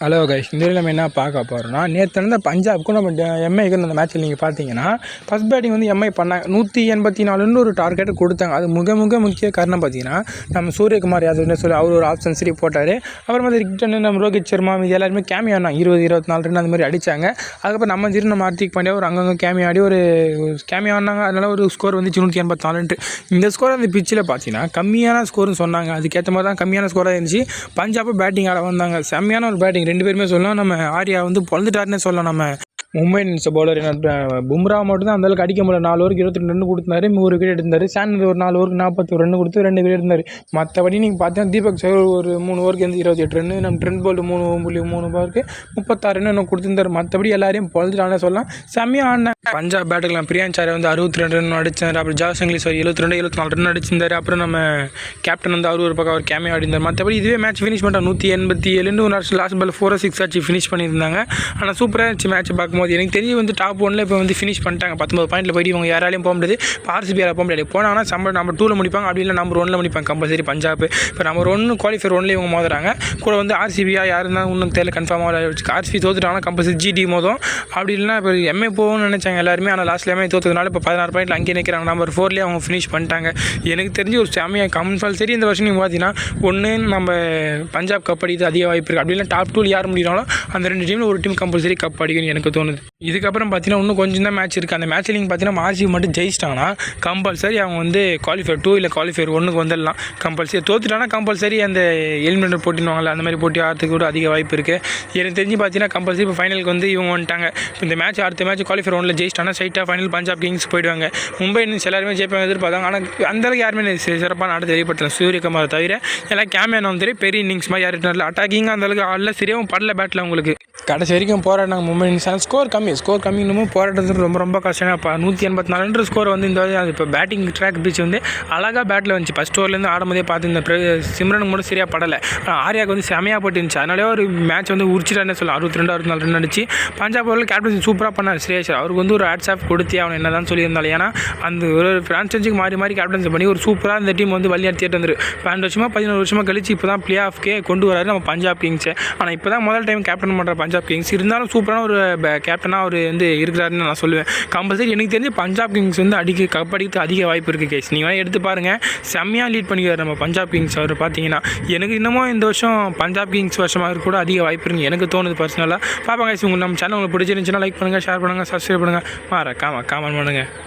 Hello guys, இந்த வீடியோவில் நம்ம என்ன பார்க்க போகிறோம்னா, நேற்று நடந்த பஞ்சாப்க்கும் நம்ம எம்ஐக்கு அந்த மேட்ச்சில் நீங்கள் பார்த்தீங்கன்னா ஃபஸ்ட் பேட்டிங் வந்து எம்ஐ பண்ணாங்க. 184 ஒரு டார்கெட் கொடுத்தாங்க. அது முக்கிய காரணம் பார்த்தீங்கன்னா நம்ம சூரியகுமார் யாதவ்னு சொல்லி அவர் ஒரு ஆஃப் சென்ச்சுரி போட்டார். அப்புறமா ரிட்டன் நம்ம ரோஹித் சர்மா இது எல்லாருமே கேமியோ ஆனாங்க. 20-24 ரன் அந்த மாதிரி அடித்தாங்க. அதுக்கப்புறம் நம்ம ஹார்திக் பாண்டியா ஒரு அங்கங்கே கேமியோ ஆடி ஒரு கேமியோ ஆனாங்க. அதனால் ஒரு ஸ்கோர் வந்து 184. இந்த ஸ்கோர் அந்த பிச்சில் பார்த்தீங்கன்னா கம்மியான ஸ்கோர்னு சொன்னாங்க. அதுக்கேற்ற மாதிரி தான் கம்மியான ஸ்கோராக இருந்துச்சு. பஞ்சாப் பேட்டிங் ஆட வந்தாங்க. செம்மையான ஒரு பேட்டிங் ரெண்டு பேருமே சொல்லலாம். நம்ம ஆர்யா வந்து பொழுதுட்டாருன்னே சொல்லலாம். நம்ம மும்பை இந்தியன்ஸ் பவுலர் பும்ரா மட்டும் தான் அந்தளவுக்கு அடிக்க முடியல. 4 ஓவருக்கு 22 ரன் கொடுத்தாரு, 1 விக்கெட் எடுத்தார். சாண்ட் ஒரு 4 ஓவருக்கு 41 ரன் கொடுத்து 2 விக்கெட் எடுத்தார். மற்றபடி நீங்கள் பார்த்தீங்கன்னா தீபக் சஹர் ஒரு 3 ஓவருக்கு 28 ரன், நம்ம ட்ரெண்ட் போல்ட் 3.3 ஓவருக்கு 36 ரன் இன்னும் கொடுத்துருந்தார். மற்றபடி எல்லாரையும் பொழுதுட்டானே சொல்லலாம். செம்மையாக ஆடினேன். பஞ்சாப் பேட்டுக்கலாம் பிரியான்சாரை வந்து 62 ரன் அடித்தார். அப்புறம் ஜாஸ் இங்கிலீஷ் 72-74 ரன் அடிச்சிருந்தார். அப்புறம் நம்ம கேப்டன் வந்து அவர் ஒரு பக்கம் அவர் கேமியோ ஆடிந்தார். மற்றபடி இதுவே மேட்ச் ஃபினிஷ் பண்ணிட்டாங்க. 187 ஒரு லாஸ்ட் பால் 4-6 ஆச்சு ஃபினிஷ் பண்ணியிருந்தாங்க. ஆனால் சூப்பராக இருந்துச்சு மேட்ச் பார்க்கும்போது. எனக்கு தெரிஞ்சு வந்து டாப் 1 இப்போ வந்து ஃபினிஷ் பண்ணிட்டாங்க. 19 பாயிண்டில் போய்ட்டு இவங்க யாராலையும் போக முடியாது. இப்போ ஆர்சிபியால் போக முடியாது. போனாங்கன்னா நம்பர் 2ல் முடிப்பாங்க, அப்படி இல்லை நம்பர் 1ல் முடிப்பாங்க கம்பல்சரி பஞ்சாப். இப்போ நம்பர் 1 குவாலிஃபயர் 1ல் இவங்க மோதுறாங்க. கூட வந்து ஆர்சிபியா யாருன்னா இன்னும் தெரியல கன்ஃபார்மாக. ஆர்சிபி தோத்துட்டாங்கன்னா கம்பல்சரி ஜிடி மோதும். அப்படி இல்லைனா இப்போ எம்ஏ போகணும்னு நினச்சாங்க எல்லாருமே. ஆனால் லாஸ்ட்டில் எம்ஏ தோற்றதுனால இப்போ 16 பாயிண்டில் அங்கேயே நிற்கிறாங்க. நம்பர் 4லேயே அவங்க ஃபினிஷ் பண்ணிட்டாங்க. எனக்கு தெரிஞ்சு ஒரு செம்மையாக கம்பல்சரி இந்த வருஷம் நீங்கள் பார்த்தீங்கன்னா ஒன்று நம்ம பஞ்சாப் கப் அடிக்கிறது அதிக வாய்ப்பு இருக்குது. அப்படி இல்லை டாப் 2ல் யார் முடியறாலும் அந்த 2 டீமில் ஒரு டீம் கம்பல்சரி கப் அடிக்கும்னு எனக்கு தோணுது. இதுக்கப்புறம் பார்த்தீங்கன்னா இன்னும் கொஞ்சம் தான் மேட்ச் இருக்குது. அந்த மேட்ச்சில் நீங்கள் பார்த்தீங்கன்னா ஆர்சிபி மட்டும் ஜெயிச்சிட்டாங்கன்னா கம்பல்சரி அவங்க வந்து குவாலிஃபயர் 2 இல்லை குவாலிஃபயர் 1க்கு வந்துடலாம். கம்பல்சரி தோத்துட்டாங்கன்னா கம்பல்சரி அந்த எலிமினேட்டர் போட்டிடுவாங்கல்ல, அந்த மாதிரி போட்டி ஆகிறதுக்கு கூட அதிக வாய்ப்பு இருக்குது. எனக்கு தெரிஞ்சு பார்த்தீங்கன்னா கம்பல்சரி இப்போ ஃபைனலுக்கு வந்து இவங்க வந்துட்டாங்க. இந்த மேட்ச் அடுத்த மேட்ச் குவாலிஃபயர் 1ல் ஜெயிச்சிட்டாங்கன்னா ஸ்ட்ரைட்டாக ஃபைனல் பஞ்சாப் கிங்ஸ் போயிடுவாங்க. மும்பை இந்தியன்ஸ் எல்லாருமே ஜெயிப்பாங்க எதிர்பார்த்தாங்க. ஆனால் அந்தளவுக்கு யாருமே சிறப்பான ஆட தெரியப்பட்டல. சூரியகுமார் தவிர எல்லாம் கேமியானோ தெரியும். பெரிய இன்னிங்ஸ் மாதிரி யாரும் இல்லை. அட்டாக்கிங்காக அந்தளவுக்கு ஆடல, சரியாகவும் படல பேட்டில் அவங்களுக்கு. கடைசி வரைக்கும் போராடினாங்க மும்பை இந்தியன்ஸ். ஸ்கோர் கம்மி இன்னமும் போராடுறது ரொம்ப கஷ்டம். இப்போ 184 ஸ்கோர் வந்து இந்த அது இப்போ பேட்டிங் ட்ராக் பிச் வந்து அழகாக பேட்டில் வந்துச்சு. ஃபஸ்ட் ஓவர்லேருந்து ஆடும்போதே பார்த்து இந்த சிம்ரனுக்கு மட்டும் சரியாக படலை. ஆர்யாவுக்கு வந்து செமையாக போட்டுருந்துச்சு. அதனாலே ஒரு மேட்ச் வந்து உரிச்சிட்டானே சொல்லலாம். 62-64 ரன் அடிச்சு பஞ்சாப் ஓவரில் கேப்டன்சி சூப்பராக பண்ணார் ஸ்ரேயஸ். அவருக்கு வந்து ஒரு ஹேட்ஸ் ஆஃப் கொடுத்து அவன் என்ன தான் சொல்லியிருந்தாலும். ஏன்னா அந்த ஒரு ஃப்ரான்ச்சைஸுக்கு மாறி கேப்டன்சி பண்ணி ஒரு சூப்பராக இந்த டீம் வந்து வழிநடத்திட்டு வந்துரு. 12 வருஷமாக 11 வருஷமாக கழிச்சு இப்போ தான் பிளே ஆஃப்கே கொண்டு வராரு நம்ம பஞ்சாப் கிங்ஸை. ஆனால் இப்போ தான் முதல் டைம் கேப்டன் பண்ணுற பஞ்சாப் கிங்ஸ். இருந்தாலும் சூப்பரான ஒரு கேப்டனாக அவர் வந்து இருக்கிறாருன்னு நான் சொல்லுவேன். கம்பல்சரி எனக்கு தெரிஞ்சு பஞ்சாப் கிங்ஸ் வந்து கப் அடிக்கிறது அதிக வாய்ப்பு இருக்குது கேஸ். நீங்கள் வேணால் எடுத்து பாருங்கள், செம்மையாக லீட் பண்ணிக்கிறார் நம்ம பஞ்சாப் கிங்ஸ். அவர் பார்த்தீங்கன்னா எனக்கு இன்னமும் இந்த வருஷம் பஞ்சாப் கிங்ஸ் வருஷமாக கூட அதிக வாய்ப்பு இருக்குது எனக்கு தோணுது பர்சனலாக. பார்ப்பாங்க. உங்களுக்கு நம்ம சேனல் உங்களுக்கு பிடிச்சிருந்துச்சுன்னா லைக் பண்ணுங்கள், ஷேர் பண்ணுங்கள், சப்ஸ்கிரைப் பண்ணுங்கள், மறக்காம கமெண்ட் பண்ணுங்கள்.